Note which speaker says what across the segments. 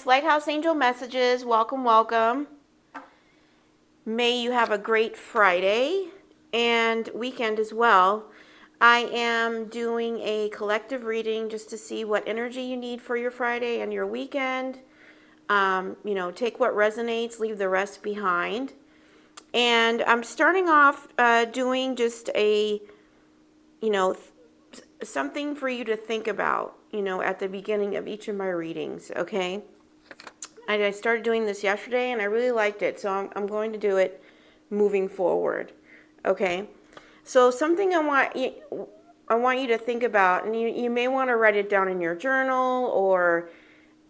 Speaker 1: Lighthouse Angel Messages. Welcome, welcome. May you have a great Friday and weekend as well. I am doing a collective reading just to see what energy you need for your Friday and your weekend. Take what resonates, leave the rest behind. And I'm starting off doing just a, something for you to think about, at the beginning of each of my readings, okay? I started doing this yesterday and I really liked it, so I'm going to do it moving forward, okay? So something I want you to think about, and you may want to write it down in your journal or,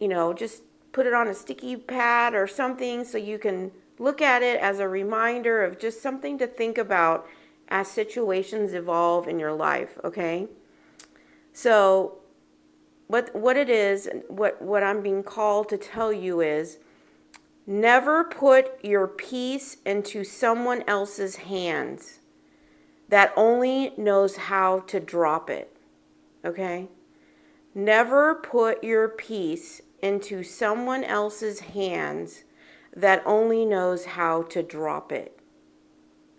Speaker 1: just put it on a sticky pad or something so you can look at it as a reminder of just something to think about as situations evolve in your life, okay? So what it is, what I'm being called to tell you is, never put your peace into someone else's hands that only knows how to drop it, okay? Never put your peace into someone else's hands that only knows how to drop it,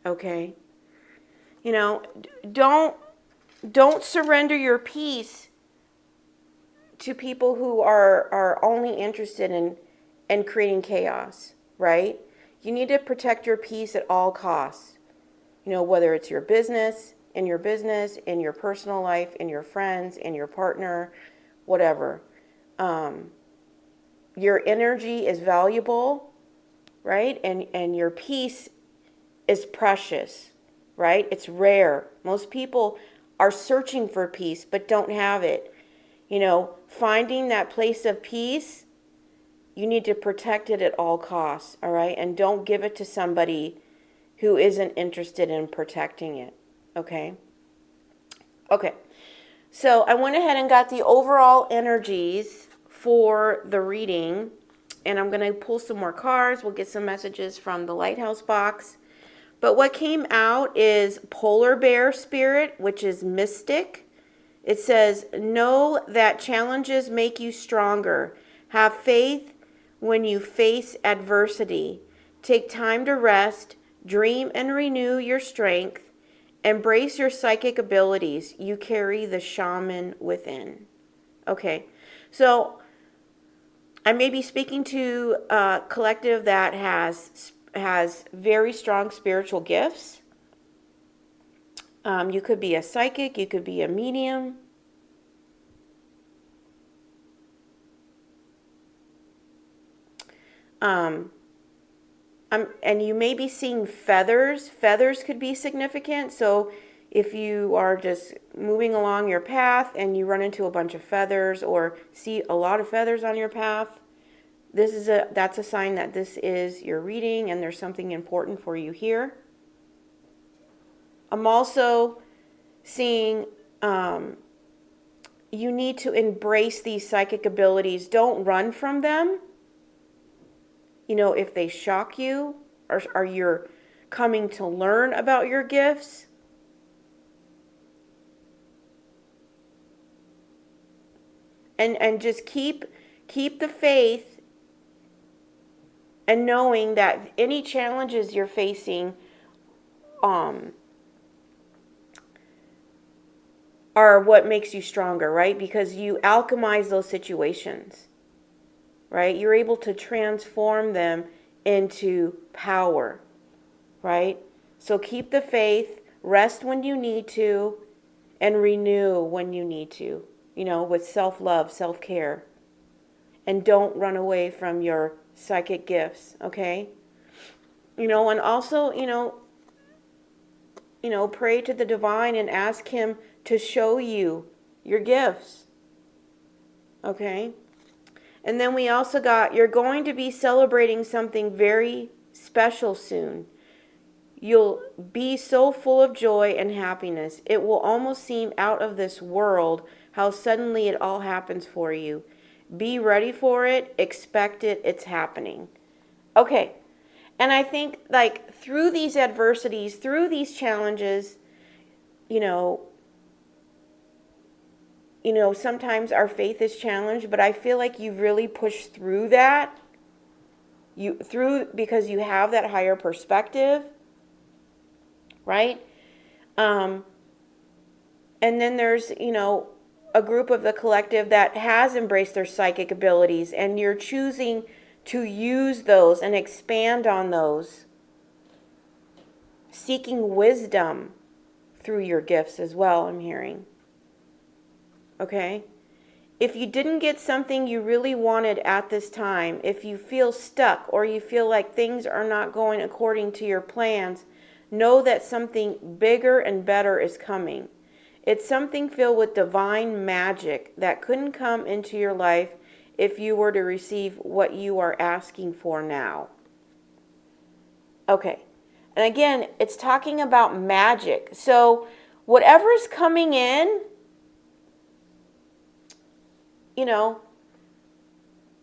Speaker 1: okay? Don't surrender your peace to people who are only interested in creating chaos, right? You need to protect your peace at all costs. Whether it's your business, in your personal life, in your friends, in your partner, whatever. Your energy is valuable, right? And your peace is precious, right? It's rare. Most people are searching for peace but don't have it. Finding that place of peace, you need to protect it at all costs, all right? And don't give it to somebody who isn't interested in protecting it, okay? Okay, so I went ahead and got the overall energies for the reading, and I'm going to pull some more cards. We'll get some messages from the Lighthouse box. But what came out is Polar Bear Spirit, which is mystic. It says, know that challenges make you stronger. Have faith when you face adversity. Take time to rest, dream and renew your strength. Embrace your psychic abilities. You carry the shaman within. Okay, so I may be speaking to a collective that has very strong spiritual gifts. You could be a psychic, you could be a medium. And you may be seeing feathers. Feathers could be significant. So if you are just moving along your path and you run into a bunch of feathers or see a lot of feathers on your path, that's a sign that this is your reading and there's something important for you here. I'm also seeing you need to embrace these psychic abilities. Don't run from them. If they shock you or you're coming to learn about your gifts. And just keep the faith and knowing that any challenges you're facing are what makes you stronger, right? Because you alchemize those situations, right? You're able to transform them into power, right? So keep the faith, rest when you need to, and renew when you need to, with self-love, self-care. And don't run away from your psychic gifts, okay? And also, pray to the divine and ask him to show you your gifts, okay? And then we also got, you're going to be celebrating something very special soon. You'll be so full of joy and happiness. It will almost seem out of this world how suddenly it all happens for you. Be ready for it. Expect it. It's happening. Okay. And I think through these adversities, through these challenges, sometimes our faith is challenged, but I feel like you've really pushed through that. Because you have that higher perspective, right? And then there's, a group of the collective that has embraced their psychic abilities, and you're choosing to use those and expand on those, seeking wisdom through your gifts as well, I'm hearing. Okay? If you didn't get something you really wanted at this time, if you feel stuck or you feel like things are not going according to your plans, know that something bigger and better is coming. It's something filled with divine magic that couldn't come into your life if you were to receive what you are asking for now. Okay. And again, it's talking about magic. So whatever is coming in,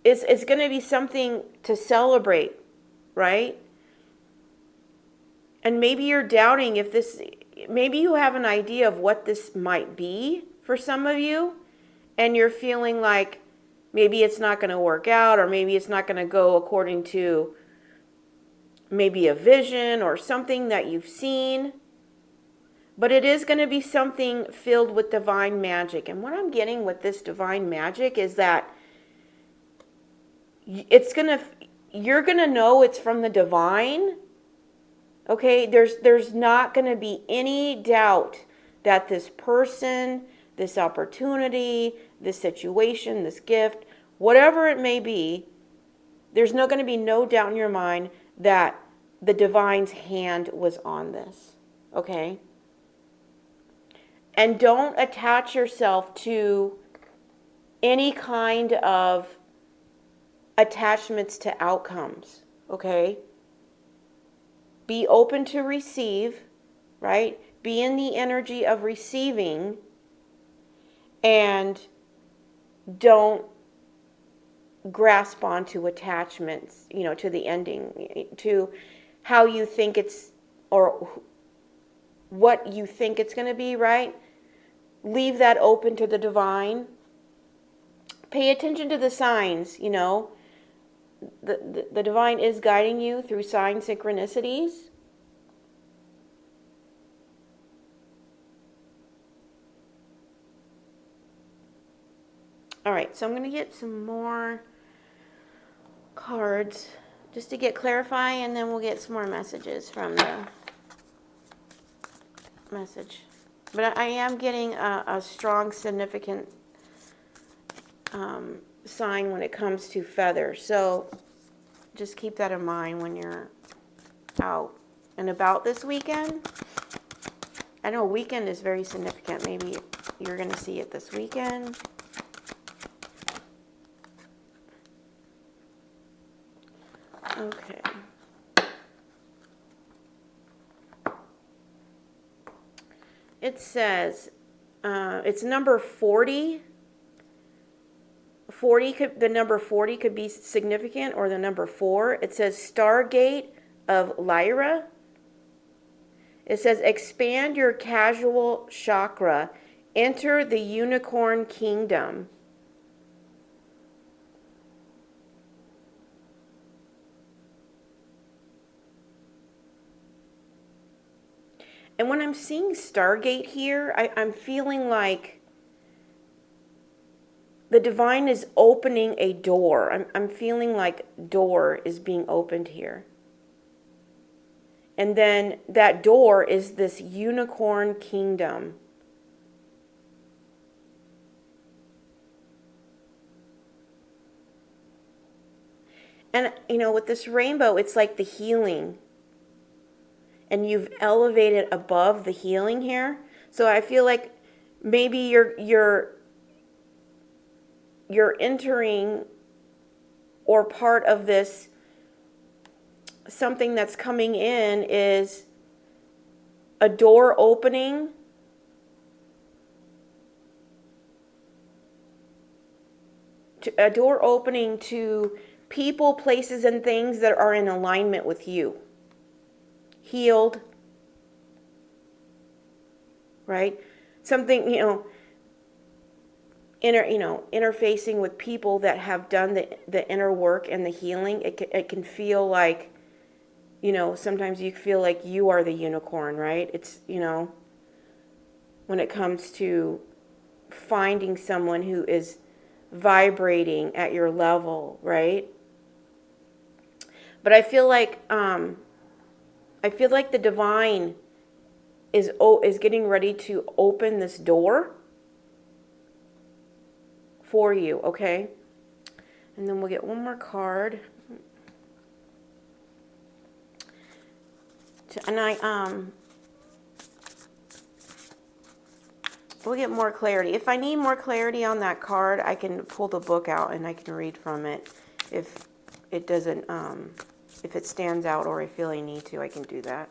Speaker 1: it's going to be something to celebrate, right? And maybe you're doubting maybe you have an idea of what this might be for some of you, and you're feeling like maybe it's not going to work out, or maybe it's not going to go according to maybe a vision or something that you've seen. But it is going to be something filled with divine magic. And what I'm getting with this divine magic is that you're going to know it's from the divine. Okay? There's not going to be any doubt that this person, this opportunity, this situation, this gift, whatever it may be, there's not going to be no doubt in your mind that the divine's hand was on this. Okay? And don't attach yourself to any kind of attachments to outcomes, okay? Be open to receive, right? Be in the energy of receiving, and don't grasp onto attachments, to the ending, to how you think it's, or what you think it's going to be, right? Leave that open to the divine. Pay attention to the signs, The divine is guiding you through sign synchronicities. All right, so I'm going to get some more cards just to get clarifying, and then we'll get some more messages from the message. But I am getting a strong, significant sign when it comes to feathers. So just keep that in mind when you're out and about this weekend. I know weekend is very significant. Maybe you're going to see it this weekend. Okay. It says it's number 40. The number 40 could be significant, or the number 4. It says Stargate of Lyra. It says expand your casual chakra. Enter the unicorn kingdom. And when I'm seeing Stargate here, I'm feeling like the divine is opening a door. I'm feeling like door is being opened here. And then that door is this unicorn kingdom. And, with this rainbow, it's like the healing. And you've elevated above the healing here. So I feel like maybe you're entering, or part of this, something that's coming in is a door opening to people, places, and things that are in alignment with you. Healed, right? Something, interfacing with people that have done the inner work and the healing, it can feel like, sometimes you feel like you are the unicorn, right? It's, when it comes to finding someone who is vibrating at your level, right? But I feel like the divine is getting ready to open this door for you, okay? And then we'll get one more card. And we'll get more clarity. If I need more clarity on that card, I can pull the book out and I can read from it. If it doesn't, if it stands out or I feel I need to, I can do that.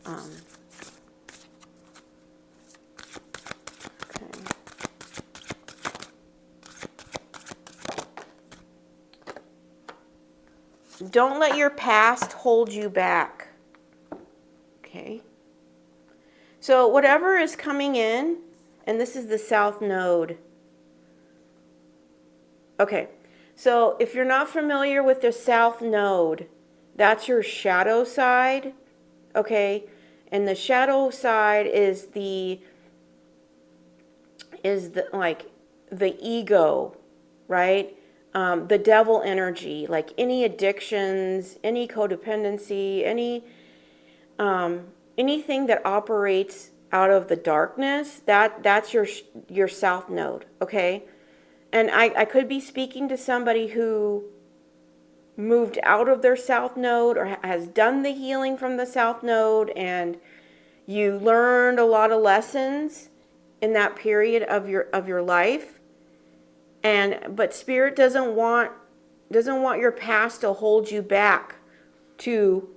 Speaker 1: Okay. Don't let your past hold you back. Okay. So whatever is coming in, and this is the South Node. Okay. So if you're not familiar with the South Node, that's your shadow side. Okay. And the shadow side is the like the ego, right? The devil energy, like any addictions, any codependency, anything that operates out of the darkness, that's your South Node, okay? And I could be speaking to somebody who moved out of their South Node or has done the healing from the South Node, and you learned a lot of lessons in that period of your life. But Spirit doesn't want your past to hold you back to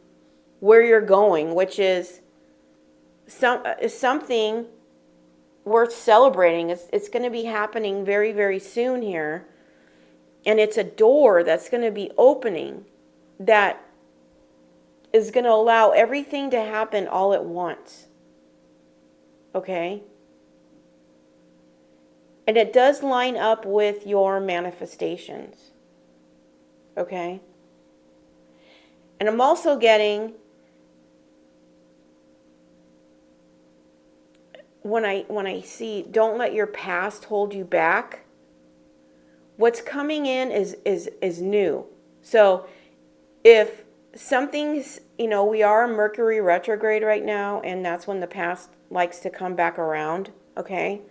Speaker 1: where you're going, which is something worth celebrating. It's going to be happening very, very soon here. And it's a door that's going to be opening that is going to allow everything to happen all at once. Okay? And it does line up with your manifestations. Okay? And I'm also getting, when I see, don't let your past hold you back, what's coming in is new. So if something's, we are Mercury retrograde right now, and that's when the past likes to come back around, okay?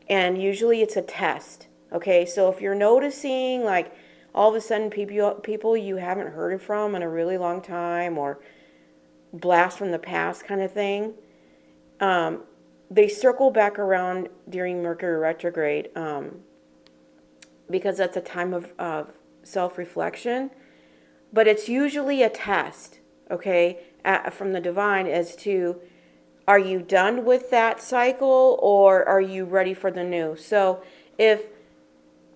Speaker 1: And usually it's a test, okay? So if you're noticing, like, all of a sudden people you haven't heard from in a really long time, or blast from the past kind of thing, they circle back around during Mercury retrograde, because that's a time of self-reflection. But it's usually a test, okay, from the divine as to, are you done with that cycle, or are you ready for the new? So if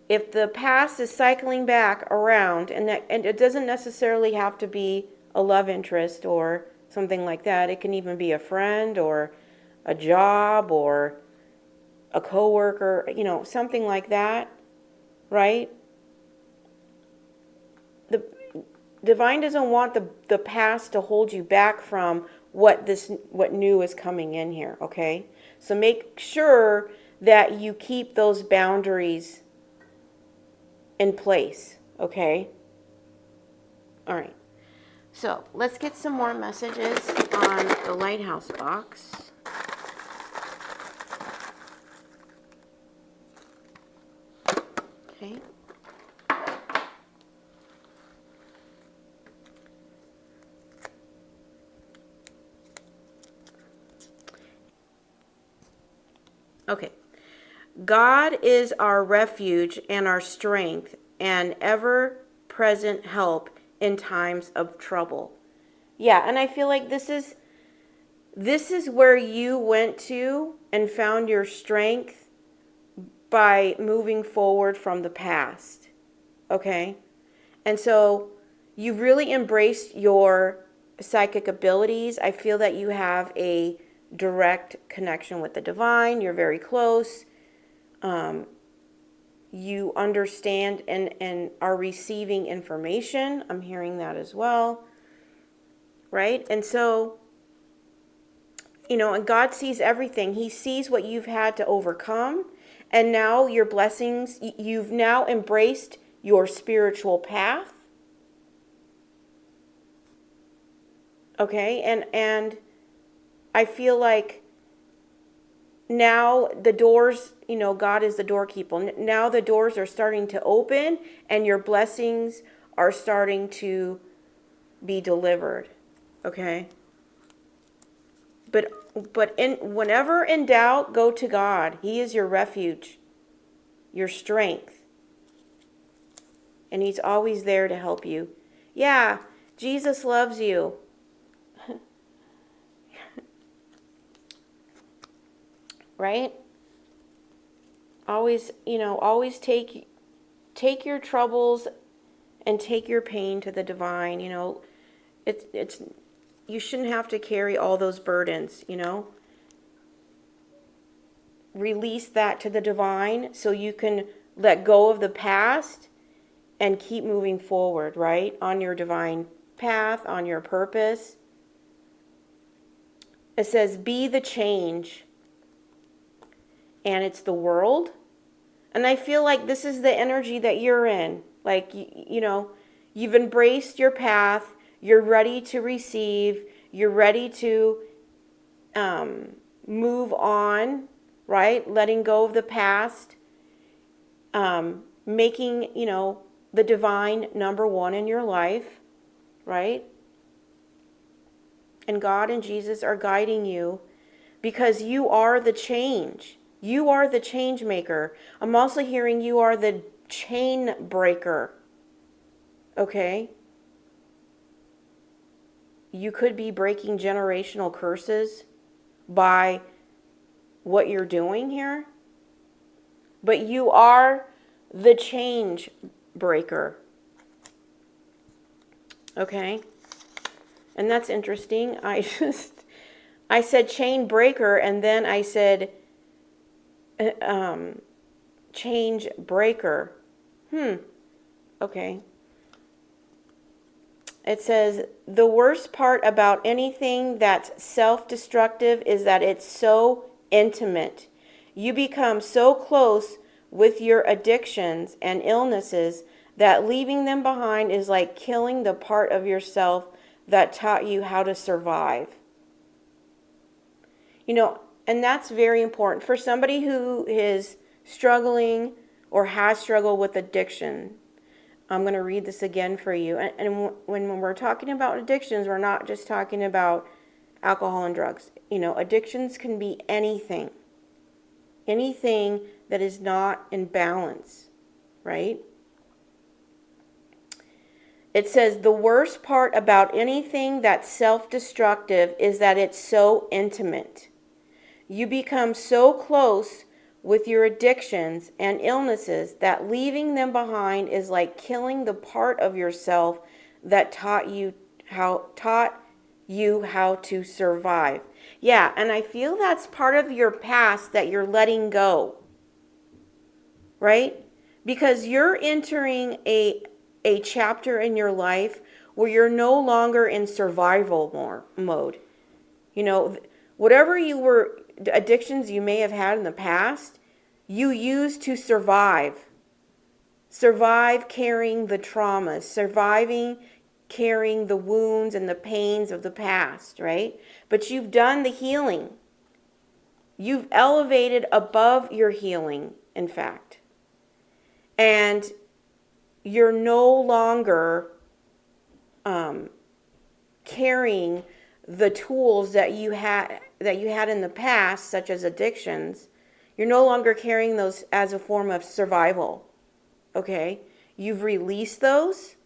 Speaker 1: the past is cycling back around, and it doesn't necessarily have to be a love interest or something like that. It can even be a friend or a job or a coworker, something like that, right? The divine doesn't want the past to hold you back from what new is coming in here, okay? So make sure that you keep those boundaries in place, okay? All right. So let's get some more messages on the Lighthouse box. Okay. Okay. God is our refuge and our strength and ever-present help in times of trouble. Yeah, and I feel like this is where you went to and found your strength by moving forward from the past. Okay? And so you've really embraced your psychic abilities. I feel that you have a direct connection with the divine. You're very close. you understand and are receiving information. I'm hearing that as well, right? And so, and God sees everything. He sees what you've had to overcome. And now your blessings, you've now embraced your spiritual path. Okay? And I feel like now the doors, God is the doorkeeper. Now the doors are starting to open and your blessings are starting to be delivered. Okay? But whenever in doubt, go to God. He is your refuge, your strength. And He's always there to help you. Yeah, Jesus loves you. Right? Always, always take your troubles and take your pain to the divine. It's you shouldn't have to carry all those burdens, Release that to the divine so you can let go of the past and keep moving forward, right? On your divine path, on your purpose. It says, be the change. And it's the world. And I feel like this is the energy that you're in. Like, you've embraced your path. You're ready to receive. You're ready to move on, right? Letting go of the past. Making, the divine number one in your life, right? And God and Jesus are guiding you because you are the change. You are the change maker. I'm also hearing you are the chain breaker. Okay? You could be breaking generational curses by what you're doing here. But you are the change breaker. Okay? And that's interesting. I said chain breaker and then I said change breaker. Okay. It says, the worst part about anything that's self-destructive is that it's so intimate. You become so close with your addictions and illnesses that leaving them behind is like killing the part of yourself that taught you how to survive. And that's very important for somebody who is struggling or has struggled with addiction. I'm going to read this again for you. And when we're talking about addictions, we're not just talking about alcohol and drugs. Addictions can be anything. Anything that is not in balance, right? It says, the worst part about anything that's self-destructive is that it's so intimate. You become so close with your addictions and illnesses that leaving them behind is like killing the part of yourself that taught you how to survive. Yeah, and I feel that's part of your past that you're letting go. Right? Because you're entering a chapter in your life where you're no longer in survival mode. Whatever addictions you may have had in the past, you used to survive. Survive carrying the traumas, surviving carrying the wounds and the pains of the past, right? But you've done the healing. You've elevated above your healing, in fact. And you're no longer carrying the tools that you had in the past, such as addictions. You're no longer carrying those as a form of survival. Okay? You've released those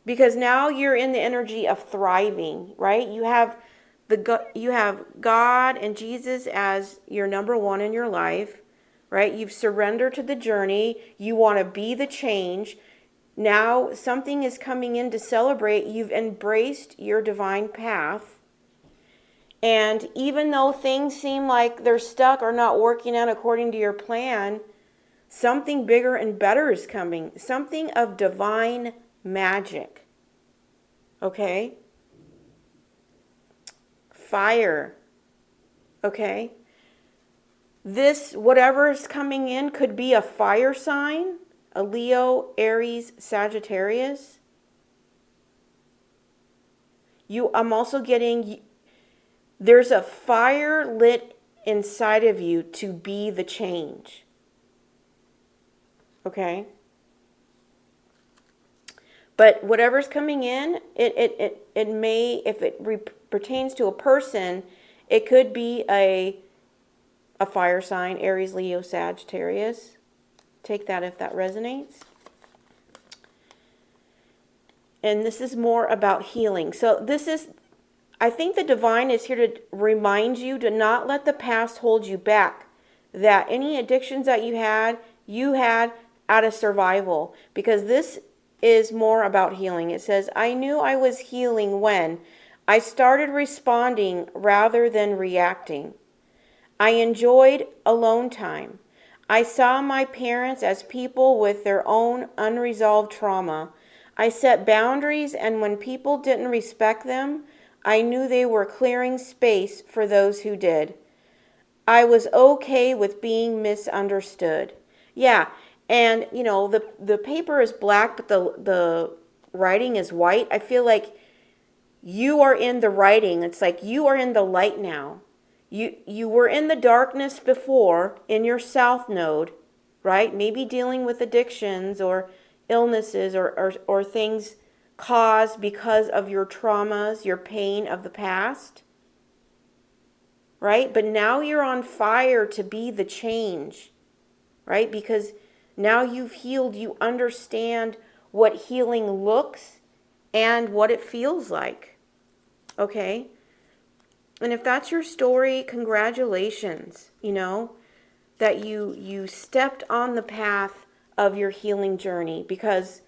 Speaker 1: because now you're in the energy of thriving, right? You have God and Jesus as your number one in your life, right? You've surrendered to the journey. You want to be the change. Now something is coming in to celebrate. You've embraced your divine path. And even though things seem like they're stuck or not working out according to your plan, Something bigger and better is coming. Something of divine magic. Okay? Fire. Okay? This, whatever is coming in, could be a fire sign, a Leo, Aries, Sagittarius. I'm also getting, there's a fire lit inside of you to be the change. Okay? But whatever's coming in, it may, if it pertains to a person, it could be a fire sign, Aries, Leo, Sagittarius. Take that if that resonates. And this is more about healing. So I think the divine is here to remind you to not let the past hold you back. That any addictions that you had out of survival. Because this is more about healing. It says, I knew I was healing when I started responding rather than reacting. I enjoyed alone time. I saw my parents as people with their own unresolved trauma. I set boundaries, and when people didn't respect them, I knew they were clearing space for those who did. I was okay with being misunderstood. Yeah, and the paper is black, but the writing is white. I feel like you are in the writing. It's like you are in the light now. You were in the darkness before in your south node, right? Maybe dealing with addictions or illnesses or things caused because of your traumas, your pain of the past, right? But now you're on fire to be the change, right? Because now you've healed, you understand what healing looks and what it feels like, okay? And if that's your story, congratulations, that you stepped on the path of your healing journey, because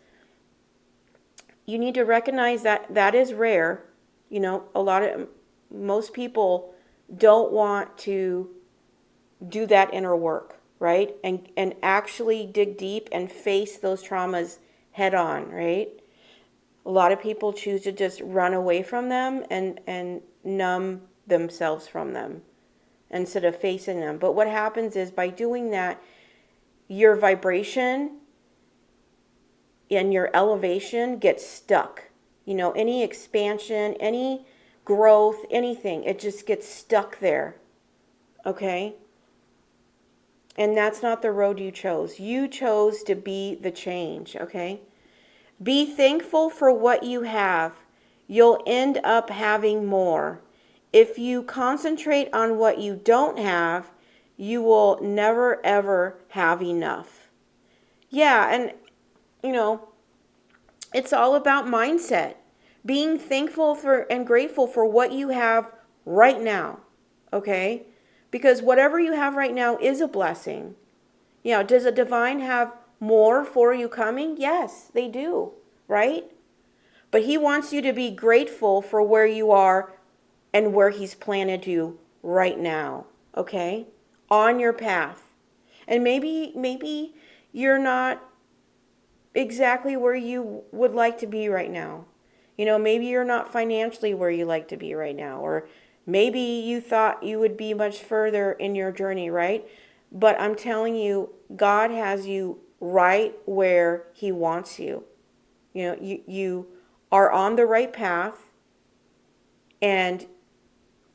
Speaker 1: you need to recognize that that is rare. Most people don't want to do that inner work, right? And actually dig deep and face those traumas head on, right? A lot of people choose to just run away from them and numb themselves from them instead of facing them. But what happens is, by doing that, your vibration and your elevation gets stuck. Any expansion, any growth, anything, it just gets stuck there. Okay? And that's not the road you chose. You chose to be the change, okay? Be thankful for what you have. You'll end up having more. If you concentrate on what you don't have, you will never ever have enough. Yeah, and it's all about mindset. Being thankful for and grateful for what you have right now. Okay? Because whatever you have right now is a blessing. Does a divine have more for you coming? Yes, they do, right? But he wants you to be grateful for where you are and where he's planted you right now, okay? On your path. And maybe you're not exactly where you would like to be right now. Maybe you're not financially where you like to be right now, or maybe you thought you would be much further in your journey, right? But I'm telling you, God has you right where he wants you. You are on the right path, and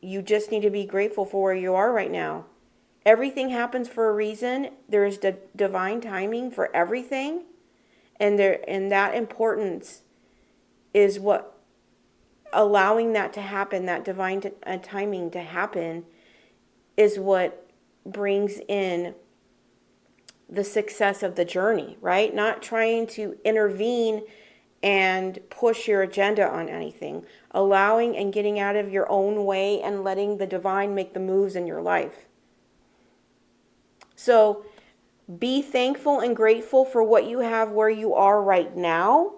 Speaker 1: you just need to be grateful for where you are right now. Everything happens for a reason. There is divine timing for everything, and that importance is what allowing that to happen, that divine timing to happen, is what brings in the success of the journey, right? Not trying to intervene and push your agenda on anything. Allowing and getting out of your own way and letting the divine make the moves in your life. So be thankful and grateful for what you have where you are right now.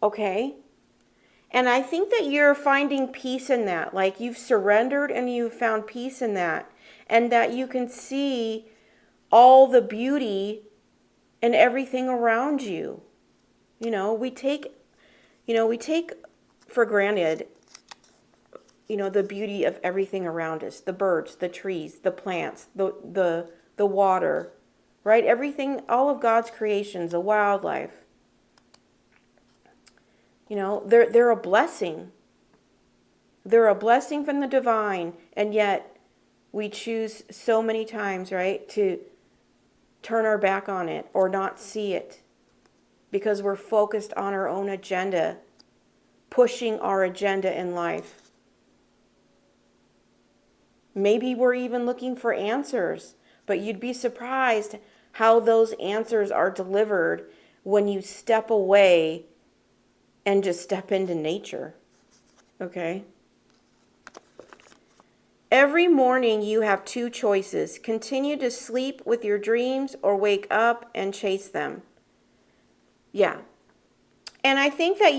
Speaker 1: Okay? And I think that you're finding peace in that. Like, you've surrendered and you've found peace in that. And that you can see all the beauty and everything around you. We take for granted, the beauty of everything around us, the birds, the trees, the plants, the water, right? Everything, all of God's creations, the wildlife. They're a blessing. They're a blessing from the divine, and yet we choose so many times, right, to turn our back on it or not see it because we're focused on our own agenda, pushing our agenda in life. Maybe we're even looking for answers, but you'd be surprised how those answers are delivered when you step away and just step into nature. Okay? Every morning you have two choices. Continue to sleep with your dreams or wake up and chase them. Yeah. And I think that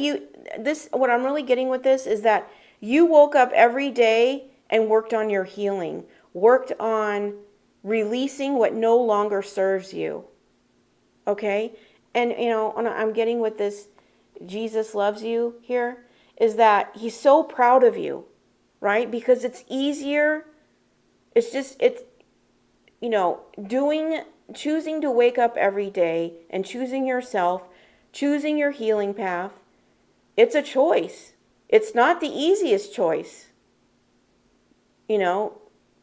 Speaker 1: what I'm really getting with this is that you woke up every day and worked on your healing, worked on releasing what no longer serves you. Okay? And, I'm getting with this, Jesus loves you here, is that he's so proud of you, right? Because it's easier. Choosing to wake up every day and choosing yourself, choosing your healing path. It's a choice. It's not the easiest choice.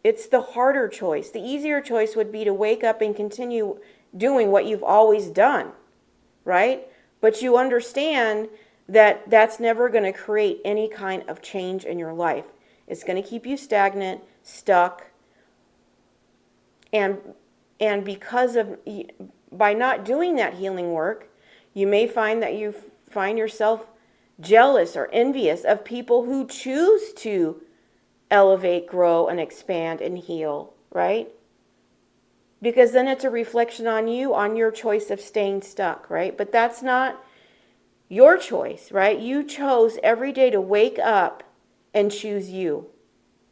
Speaker 1: It's the harder choice. The easier choice would be to wake up and continue doing what you've always done, right? But you understand that that's never going to create any kind of change in your life. It's going to keep you stagnant, stuck, and by not doing that healing work, you may find that you find yourself jealous or envious of people who choose to elevate, grow, and expand and heal, right? Because then it's a reflection on you, on your choice of staying stuck, right? But that's not your choice, right? You chose every day to wake up and choose you,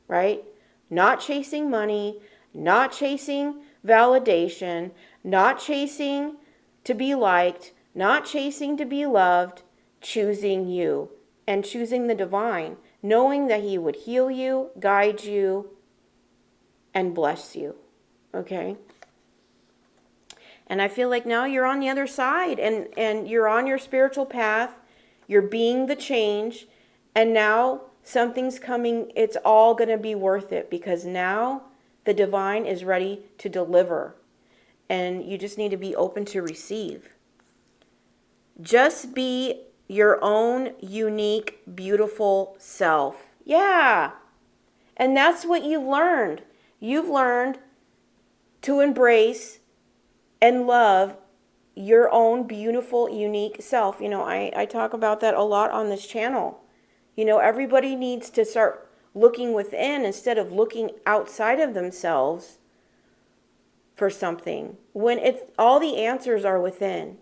Speaker 1: right? Not chasing money, not chasing validation, not chasing to be liked, not chasing to be loved, choosing you and choosing the divine, knowing that he would heal you, guide you, and bless you, okay? And I feel like now you're on the other side and you're on your spiritual path, you're being the change, and now something's coming, it's all going to be worth it because now the divine is ready to deliver. And you just need to be open to receive. Just be your own unique, beautiful self. Yeah. And that's what you've learned. You've learned to embrace and love your own beautiful, unique self. I talk about that a lot on this channel. Everybody needs to start looking within instead of looking outside of themselves for something. When all the answers are within.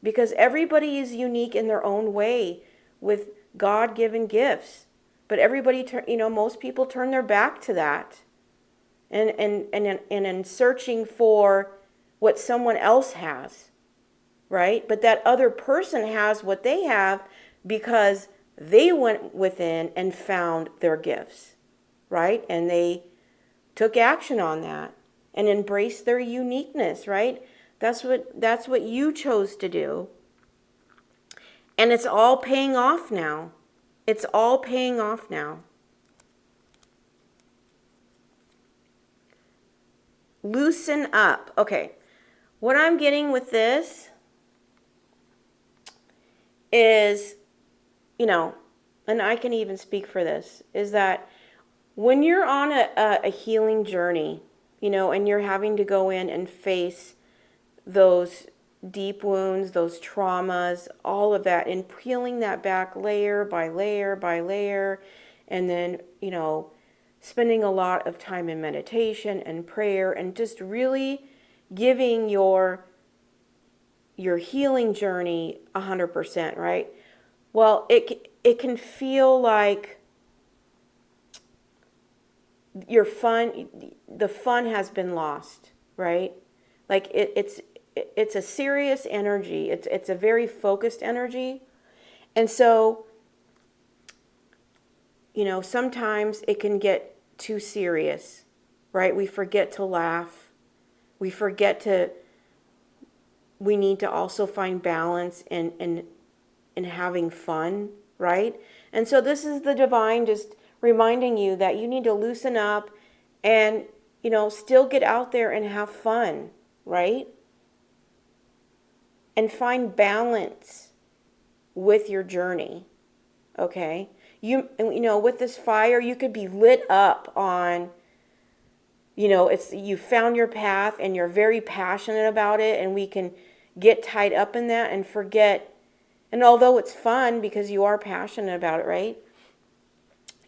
Speaker 1: Because everybody is unique in their own way with God-given gifts. But most people turn their back to that. And in searching for what someone else has, right? But that other person has what they have because they went within and found their gifts, right? And they took action on that and embraced their uniqueness, right? That's what you chose to do. And it's all paying off now. It's all paying off now. Loosen up. Okay. What I'm getting with this is, and I can even speak for this, is that when you're on a healing journey, and you're having to go in and face those deep wounds, those traumas, all of that, and peeling that back layer by layer by layer, and then, spending a lot of time in meditation and prayer and just really giving your healing journey 100%, right? Well, it can feel like the fun has been lost, right? Like it's a serious energy. It's a very focused energy. And so, sometimes it can get too serious, right? We forget to laugh. We forget we need to also find balance in having fun, right? And so this is the divine just reminding you that you need to loosen up and, still get out there and have fun, right? And find balance with your journey, okay? With this fire, you could be lit up on, you found your path and you're very passionate about it, and we can get tied up in that and forget. And although it's fun because you are passionate about it, right?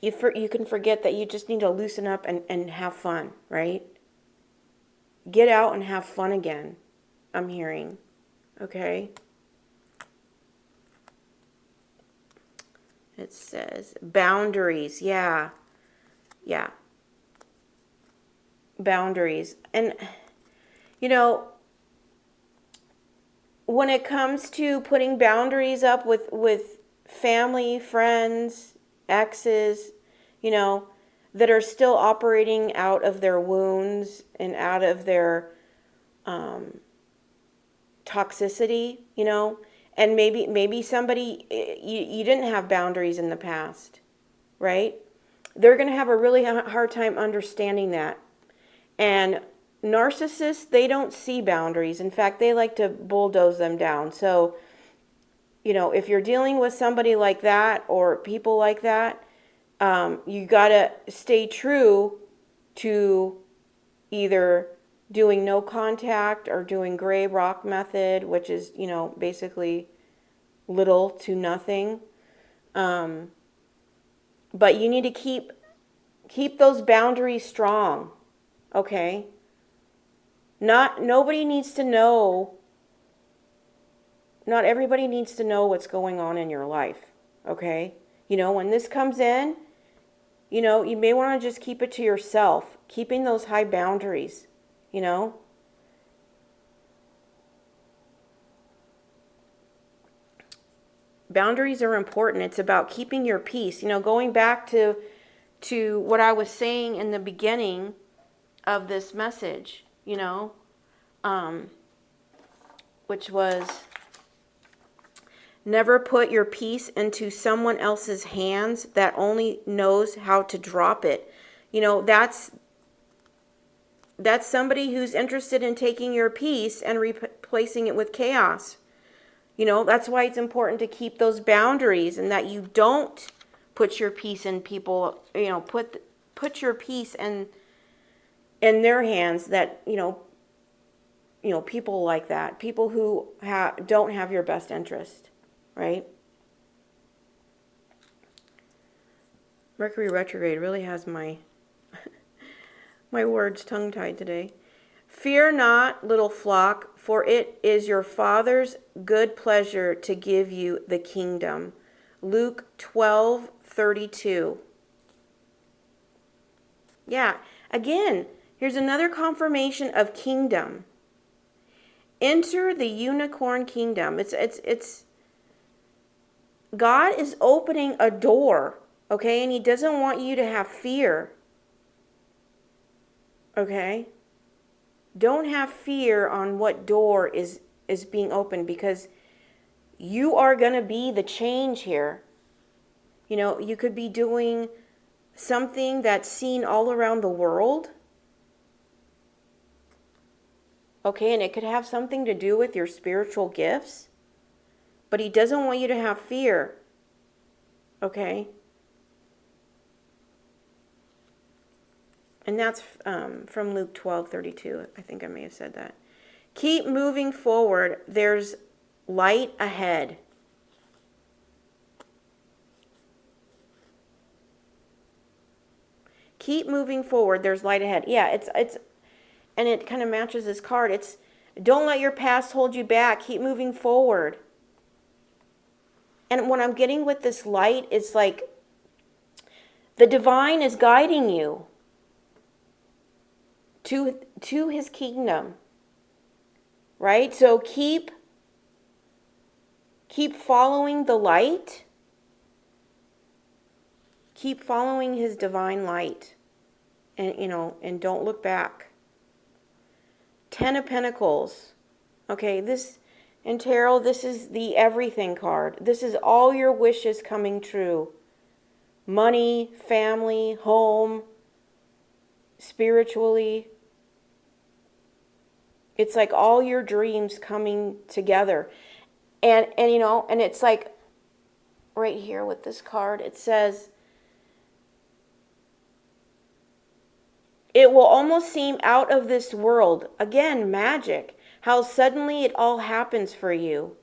Speaker 1: You can forget that you just need to loosen up and have fun, right? Get out and have fun again, I'm hearing. Okay? It says boundaries. Yeah. Boundaries. And, when it comes to putting boundaries up with family, friends, exes, that are still operating out of their wounds and out of their toxicity, and maybe somebody, you didn't have boundaries in the past, right? They're going to have a really hard time understanding that. And narcissists, they don't see boundaries. In fact, they like to bulldoze them down. So, if you're dealing with somebody like that or people like that, you got to stay true to either doing no contact or doing gray rock method, which is, basically little to nothing. But you need to keep those boundaries strong, okay? Nobody needs to know, not everybody needs to know what's going on in your life, okay? When this comes in, you may want to just keep it to yourself, keeping those high boundaries, Boundaries are important. It's about keeping your peace. Going back to what I was saying in the beginning of this message, which was never put your peace into someone else's hands that only knows how to drop it. That's somebody who's interested in taking your peace and replacing it with chaos. That's why it's important to keep those boundaries, and that you don't put your peace in people, put your peace in their hands, that, people like that, people who don't have your best interest, right? Mercury retrograde really has my my words tongue-tied today. Fear not, little flock, for it is your Father's good pleasure to give you the kingdom. Luke 12:32. Yeah, again, here's another confirmation of kingdom. Enter the unicorn kingdom. It's God is opening a door, okay? And he doesn't want you to have fear. Okay? Don't have fear on what door is being opened, because you are going to be the change here. You could be doing something that's seen all around the world. Okay, and it could have something to do with your spiritual gifts. But he doesn't want you to have fear. Okay? And that's from Luke 12:32. I think I may have said that. Keep moving forward. There's light ahead. Keep moving forward. There's light ahead. Yeah, it's and it kind of matches this card. It's don't let your past hold you back. Keep moving forward. And what I'm getting with this light is like the divine is guiding you to his kingdom. right? So keep following the light. Keep following his divine light. And, and don't look back. 10 of Pentacles. Okay, in tarot, this is the everything card. This is all your wishes coming true. Money, family, home, spiritually. It's like all your dreams coming together. And it's like right here with this card, it says, it will almost seem out of this world. Again, magic. How suddenly it all happens for you.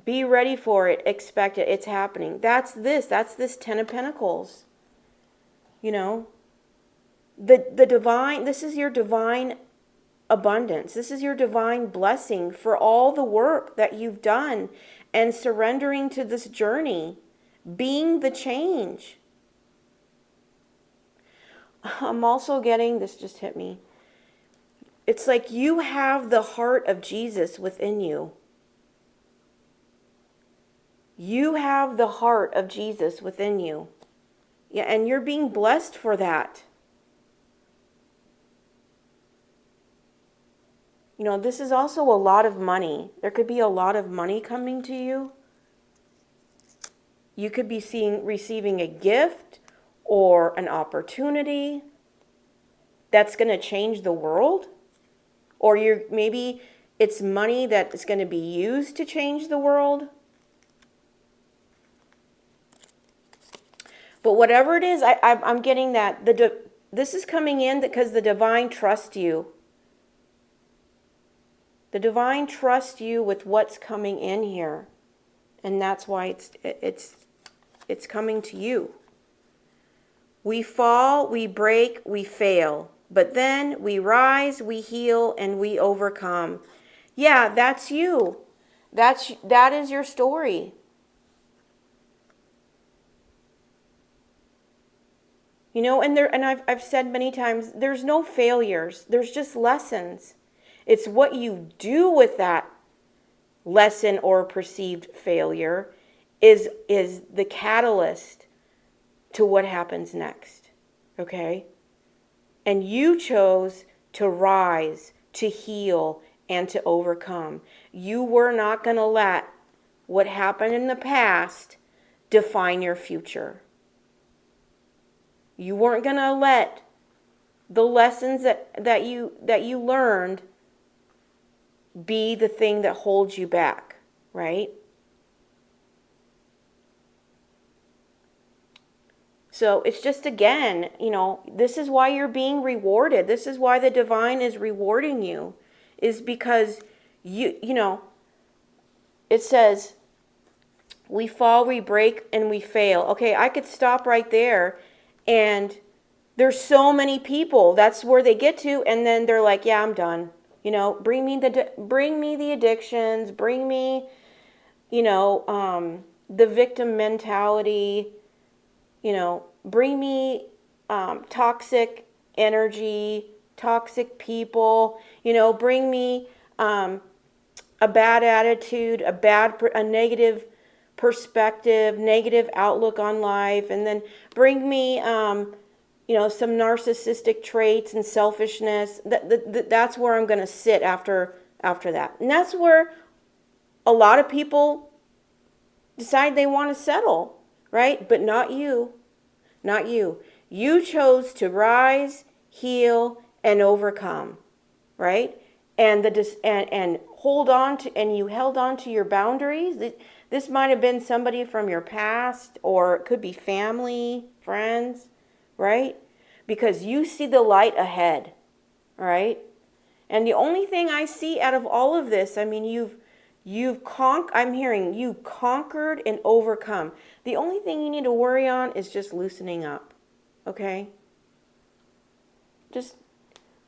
Speaker 1: Be ready for it. Expect it. It's happening. That's this 10 of Pentacles. The divine, this is your divine abundance. This is your divine blessing for all the work that you've done and surrendering to this journey, being the change. I'm also getting, this just hit me. It's like you have the heart of Jesus within you. You have the heart of Jesus within you. Yeah, and you're being blessed for that. This is also a lot of money. There could be a lot of money coming to you. You could be receiving a gift or an opportunity that's going to change the world. Or maybe it's money that is going to be used to change the world. But whatever it is, I'm getting that this is coming in because the divine trusts you. The divine trusts you with what's coming in here, and that's why it's coming to you. We fall, we break, we fail, but then we rise, we heal, and we overcome. Yeah, that's you. That is your story. And I've said many times, there's no failures. There's just lessons. It's what you do with that lesson or perceived failure is the catalyst to what happens next. Okay? And you chose to rise, to heal, and to overcome. You were not going to let what happened in the past define your future. You weren't going to let the lessons that you learned be the thing that holds you back, right? So it's just, again, this is why you're being rewarded. This is why the divine is rewarding you, is because it says, we fall, we break, and we fail. Okay, I could stop right there, and there's so many people, that's where they get to, and then they're like, yeah, I'm done. Bring me the addictions, bring me, the victim mentality, bring me toxic energy, toxic people, bring me a bad attitude, a negative perspective, negative outlook on life, and then bring me some narcissistic traits and selfishness. That's where I'm going to sit after that. And that's where a lot of people decide they want to settle, right? But not you. Not you. You chose to rise, heal, and overcome, right? And and hold on to, and you held on to your boundaries. This might have been somebody from your past, or it could be family, friends, right? Because you see the light ahead, right? And the only thing I see out of all of this, I'm hearing you conquered and overcome. The only thing you need to worry on is just loosening up, okay? Just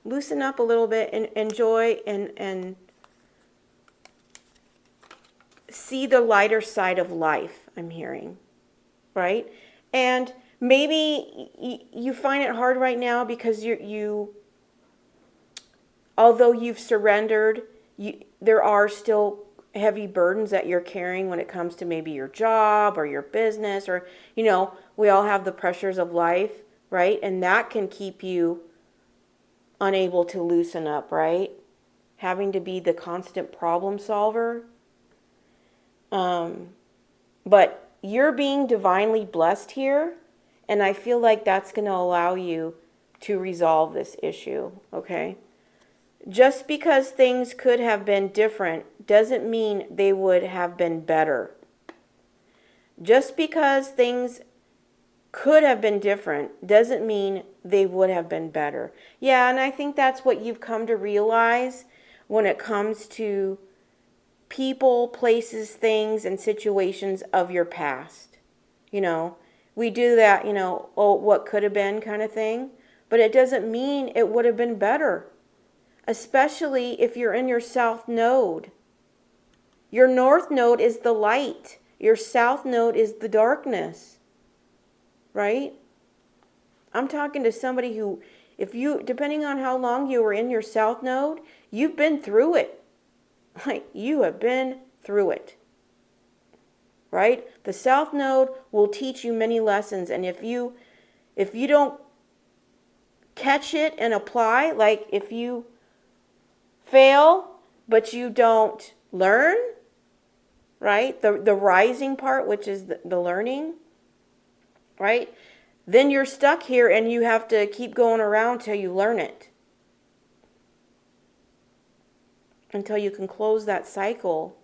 Speaker 1: loosen up a little bit and enjoy and see the lighter side of life, I'm hearing, right? And maybe you find it hard right now because although you've surrendered there are still heavy burdens that you're carrying when it comes to maybe your job or your business, or, we all have the pressures of life, right? And that can keep you unable to loosen up, right? Having to be the constant problem solver. But you're being divinely blessed here, and I feel like that's going to allow you to resolve this issue, okay? Just because things could have been different doesn't mean they would have been better. Just because things could have been different doesn't mean they would have been better. Yeah, and I think that's what you've come to realize when it comes to people, places, things, and situations of your past. We do that, oh, what could have been kind of thing, but it doesn't mean it would have been better. Especially if you're in your south node. Your north node is the light. Your south node is the darkness. Right? I'm talking to somebody who, depending on how long you were in your south node, you've been through it. Like, you have been through it. Right? The south node will teach you many lessons, and if you don't catch it and apply, like if you fail, but you don't learn, right? The rising part, which is the learning, right? Then you're stuck here and you have to keep going around till you learn it. Until you can close that cycle.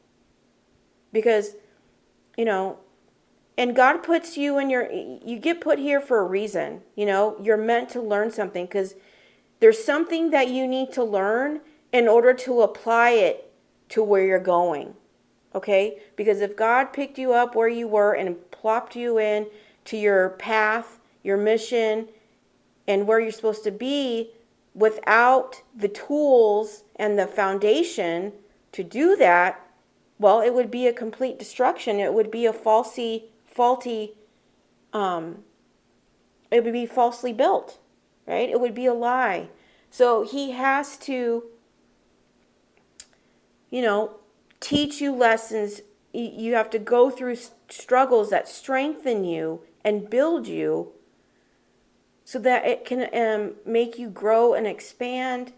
Speaker 1: Because, and God puts you you get put here for a reason. You're meant to learn something, because there's something that you need to learn in order to apply it to where you're going, okay? Because if God picked you up where you were and plopped you in to your path, your mission, and where you're supposed to be, without the tools and the foundation to do that, well, it would be a complete destruction. It would be a faulty, it would be falsely built, right? It would be a lie. So he has to, teach you lessons. You have to go through struggles that strengthen you and build you so that it can make you grow and expand,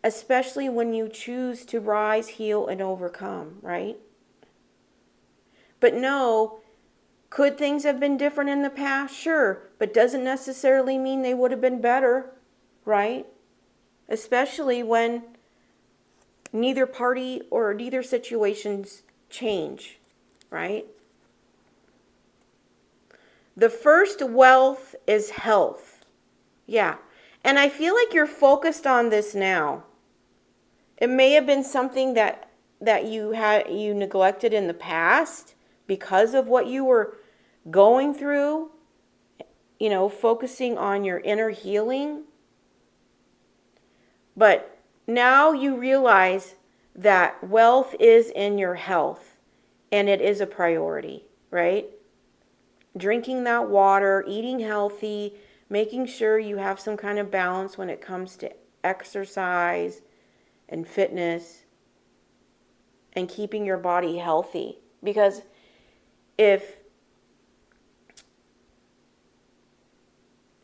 Speaker 1: especially when you choose to rise, heal, and overcome, right? But no, could things have been different in the past? Sure, but doesn't necessarily mean they would have been better, right? Especially when neither party or neither situations change, right? The first wealth is health. Yeah. And I feel like you're focused on this now. It may have been something that you neglected in the past because of what you were going through, focusing on your inner healing. But now you realize that wealth is in your health, and it is a priority, right? Drinking that water, eating healthy, making sure you have some kind of balance when it comes to exercise and fitness, and keeping your body healthy. Because if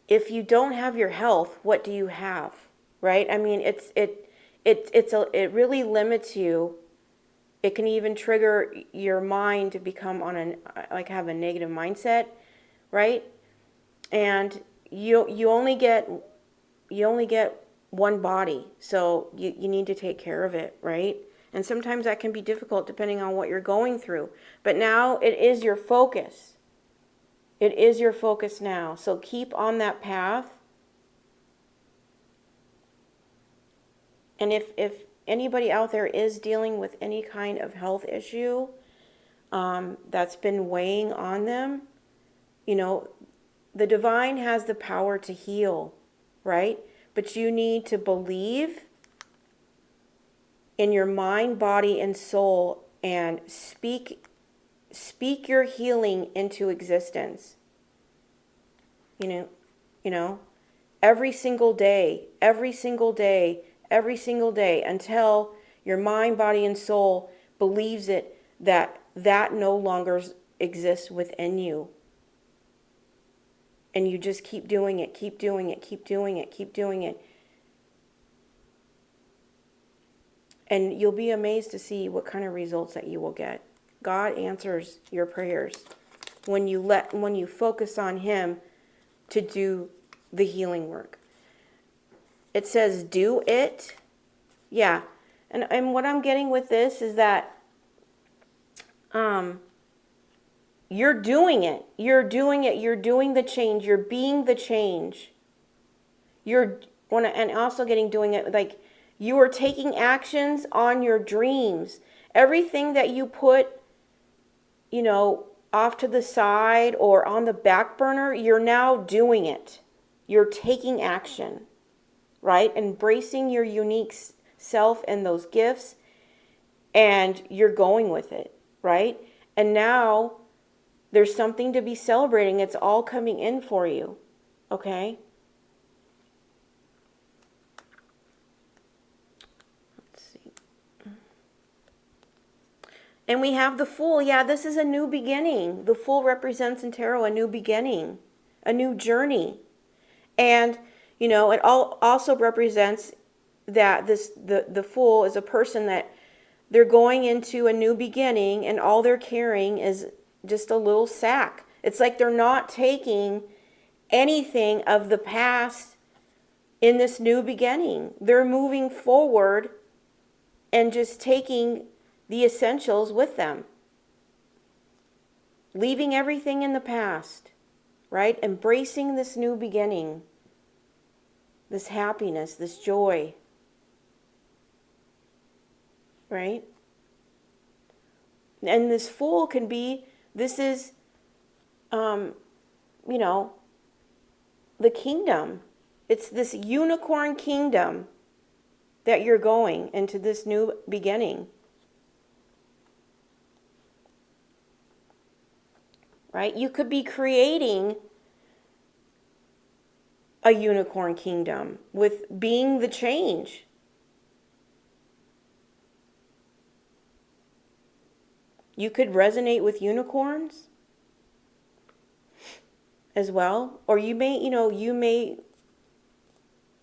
Speaker 1: you don't have your health, what do you have, right? I mean, it really limits you. It can even trigger your mind to become have a negative mindset, right? And you only get one body, so you need to take care of it, right? And sometimes that can be difficult depending on what you're going through. But now it is your focus. It is your focus now. So keep on that path. And if anybody out there is dealing with any kind of health issue that's been weighing on them, the divine has the power to heal, right? But you need to believe in your mind, body, and soul, and speak your healing into existence. Every single day, until Your mind, body, and soul believes it, that no longer exists within you. And you just keep doing it, keep doing it, keep doing it, keep doing it. And you'll be amazed to see what kind of results that you will get. God answers your prayers when you focus on Him to do the healing work. It says do it. Yeah. And what I'm getting with this is that you're doing it. You're doing it. You're doing the change. You're being the change. And also doing it like you are taking actions on your dreams. Everything that you put, off to the side or on the back burner, you're now doing it. You're taking action, right? Embracing your unique self and those gifts, and you're going with it, right? And now there's something to be celebrating. It's all coming in for you, okay? Let's see. And we have the Fool. Yeah, this is a new beginning. The Fool represents in tarot a new beginning, a new journey. And, it also represents that the Fool is a person that they're going into a new beginning, and all they're carrying is just a little sack. It's like they're not taking anything of the past in this new beginning. They're moving forward and just taking the essentials with them. Leaving everything in the past, right? Embracing this new beginning, this happiness, this joy, right? And this Fool can be, this is, the kingdom. It's this unicorn kingdom that you're going into, this new beginning. Right? You could be creating a unicorn kingdom with being the change. You could resonate with unicorns as well. Or you may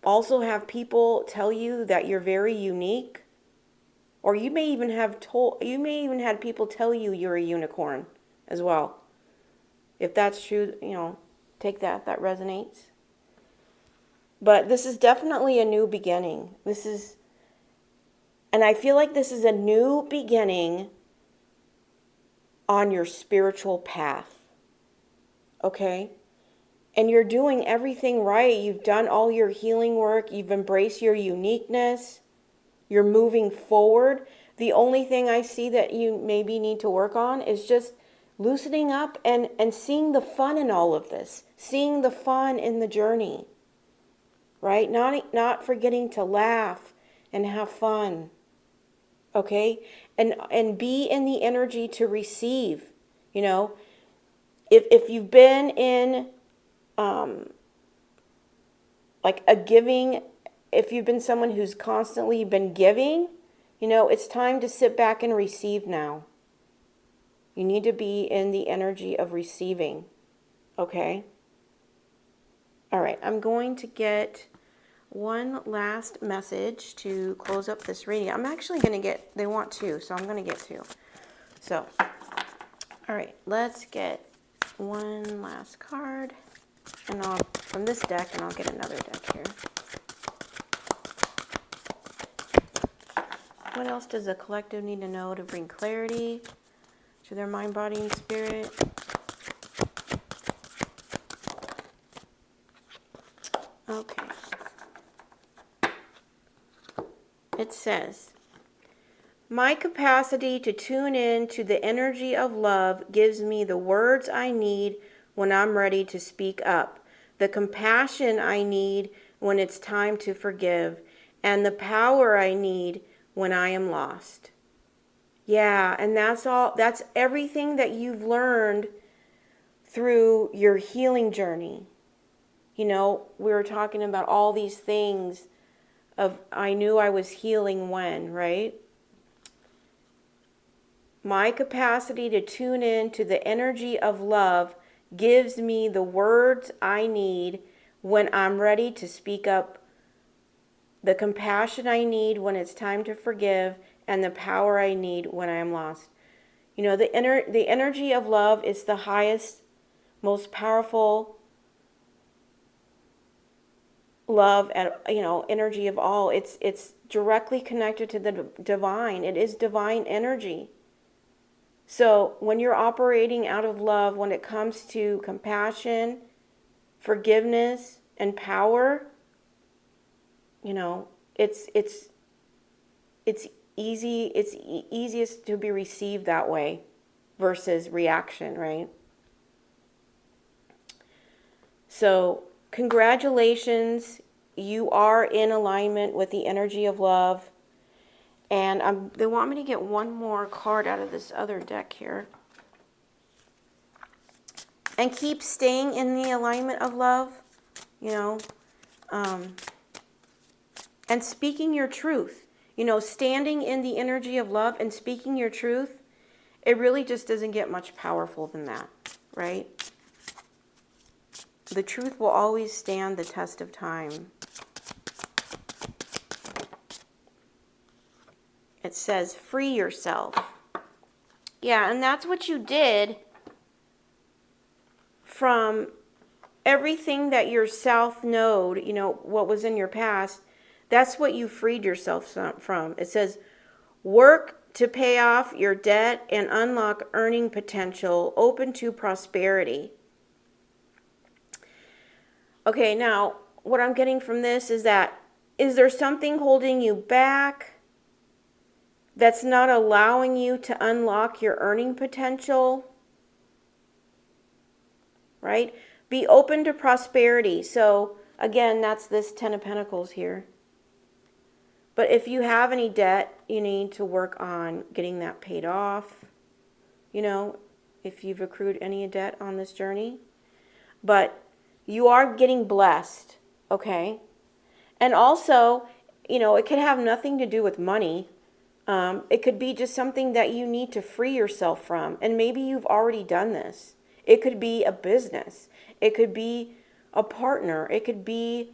Speaker 1: also have people tell you that you're very unique. Or you may even had people tell you you're a unicorn as well. If that's true, take that if that resonates. But this is definitely a new beginning. And I feel like this is a new beginning on your spiritual path. Okay? And you're doing everything right. You've done all your healing work. You've embraced your uniqueness. You're moving forward. The only thing I see that you maybe need to work on is just loosening up and seeing the fun in all of this. Seeing the fun in the journey. Right? Not forgetting to laugh and have fun. Okay? And be in the energy to receive. If you've been in like a giving, if you've been someone who's constantly been giving, it's time to sit back and receive now. You need to be in the energy of receiving. Okay? All right, I'm going to get one last message to close up this reading. I'm actually going to get, they want two, so I'm going to get two. So, all right, let's get one last card. And from this deck, and I'll get another deck here. What else does the collective need to know to bring clarity to their mind, body, and spirit? Okay. It says, my capacity to tune in to the energy of love gives me the words I need when I'm ready to speak up, the compassion I need when it's time to forgive, and the power I need when I am lost. Yeah, and that's everything that you've learned through your healing journey. We were talking about all these things of I knew I was healing when, right? My capacity to tune in to the energy of love gives me the words I need when I'm ready to speak up, the compassion I need when it's time to forgive, and the power I need when I am lost. You know, the energy of love is the highest, most powerful love and, you know, energy of all. It's directly connected to the divine. It is divine energy. So when you're operating out of love, when it comes to compassion, forgiveness, and power, you know, it's easy. It's easiest to be received that way versus reaction, right? So congratulations, you are in alignment with the energy of love. And they want me to get one more card out of this other deck here. And keep staying in the alignment of love, you know, and speaking your truth. You know, standing in the energy of love and speaking your truth, it really just doesn't get much powerful than that, right? The truth will always stand the test of time. It says, free yourself. Yeah, and that's what you did from everything that your south node, you know, what was in your past, that's what you freed yourself from. It says, work to pay off your debt and unlock earning potential, open to prosperity. Okay, now, what I'm getting from this is that, is there something holding you back that's not allowing you to unlock your earning potential? Right? Be open to prosperity. So, again, that's this Ten of Pentacles here. But if you have any debt, you need to work on getting that paid off. You know, if you've accrued any debt on this journey. But you are getting blessed, okay? And also, you know, it could have nothing to do with money. It could be just something that you need to free yourself from. And maybe you've already done this. It could be a business. It could be a partner. It could be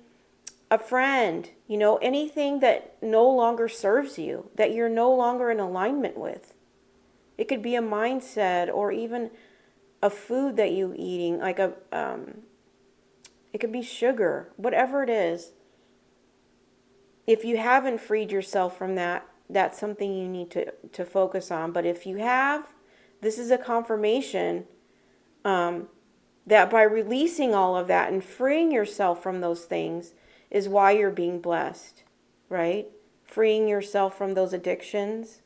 Speaker 1: a friend. You know, anything that no longer serves you, that you're no longer in alignment with. It could be a mindset or even a food that you're eating, like it could be sugar, whatever it is. If you haven't freed yourself from that, that's something you need to focus on. But if you have, this is a confirmation that by releasing all of that and freeing yourself from those things is why you're being blessed, right? Freeing yourself from those addictions,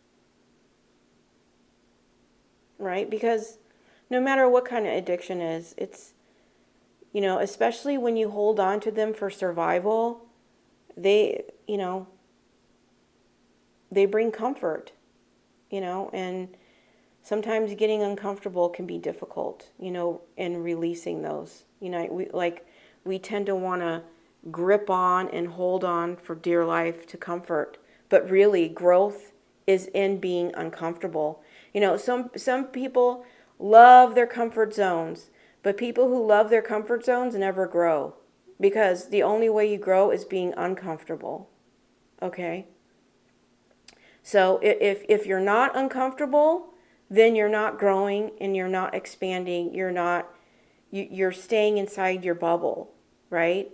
Speaker 1: right? Because no matter what kind of addiction is, it's, you know, especially when you hold on to them for survival, they, you know, they bring comfort, you know, and sometimes getting uncomfortable can be difficult, you know, and releasing those. You know, we tend to want to grip on and hold on for dear life to comfort, but really growth is in being uncomfortable. You know, some people love their comfort zones, but people who love their comfort zones never grow, because the only way you grow is being uncomfortable. Okay? So if you're not uncomfortable, then you're not growing and you're not expanding. You're staying inside your bubble, right?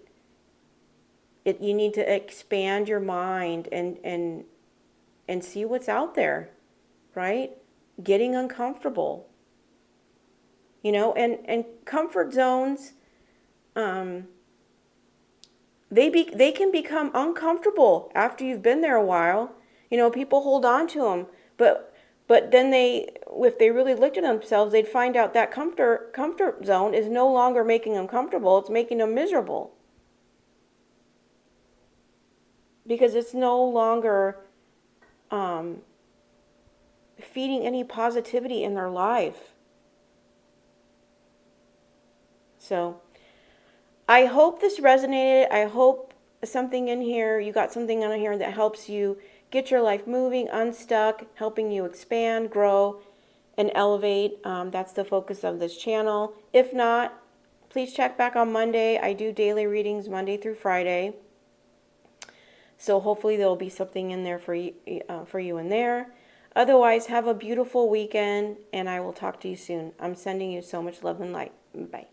Speaker 1: You need to expand your mind and see what's out there, right? Getting uncomfortable. You know, and comfort zones, they can become uncomfortable after you've been there a while. You know, people hold on to them, but then if they really looked at themselves, they'd find out that comfort zone is no longer making them comfortable. It's making them miserable, because it's no longer feeding any positivity in their life. So I hope this resonated. I hope something in here, you got something in here that helps you get your life moving, unstuck, helping you expand, grow, and elevate. That's the focus of this channel. If not, please check back on Monday. I do daily readings Monday through Friday. So hopefully there will be something in there for you in there. Otherwise, have a beautiful weekend, and I will talk to you soon. I'm sending you so much love and light. Bye.